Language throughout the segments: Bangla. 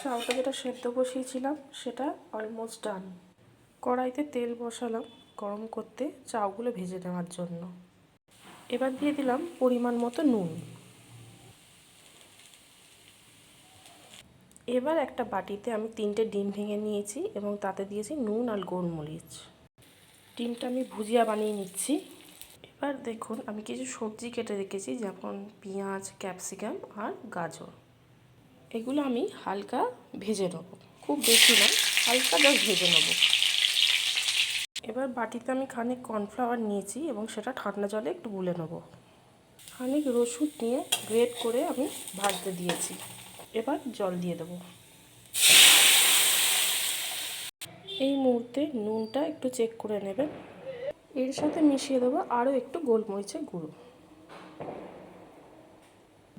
চাউটা যেটা সেদ্ধ বসিয়েছিলাম সেটা অলমোস্ট ডান। কড়াইতে তেল বসালাম গরম করতে চাউগুলো ভেজে নেওয়ার জন্য। এবার দিয়ে দিলাম পরিমাণ মতো নুন। এবার একটা বাটিতে আমি 3টে ডিম ভেঙে নিয়েছি এবং তাতে দিয়েছি নুন আর গোলমরিচ। ডিমটা আমি ভুজিয়া বানিয়ে নিচ্ছি। এবার দেখুন আমি কিছু সবজি কেটে রেখেছি, যেমন পেঁয়াজ, ক্যাপসিকাম আর গাজর। এগুলো আমি হালকা ভেজে নেব, খুব বেশি না, হালকা জাস্ট ভেজে নেব। এবার বাটিতে আমি খানিক কর্নফ্লাওয়ার নিয়েছি এবং সেটা ঠান্ডা জলে একটু গুলে নেব। খানিক রসুন নিয়ে গ্রেট করে আমি ভাজতে দিয়েছি। এবার জল দিয়ে দেবো। এই মুহূর্তে নুনটা একটু চেক করে নেবেন। এর সাথে মিশিয়ে দেবো আরও একটু গোলমরিচের গুঁড়ো।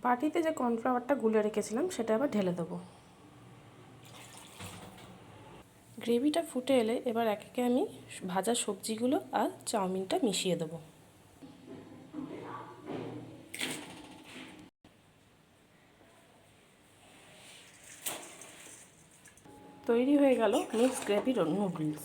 বাটিতে যে কর্নফ্লাওয়ারটা গুলে রেখেছিলাম সেটা আবার ঢেলে দেবো। গ্রেভিটা ফুটে এলে এবার একে একে আমি ভাজা সবজিগুলো আর চাউমিনটা মিশিয়ে দেবো। তৈরি হয়ে গেল মিক্সড গ্রেভি নুডলস।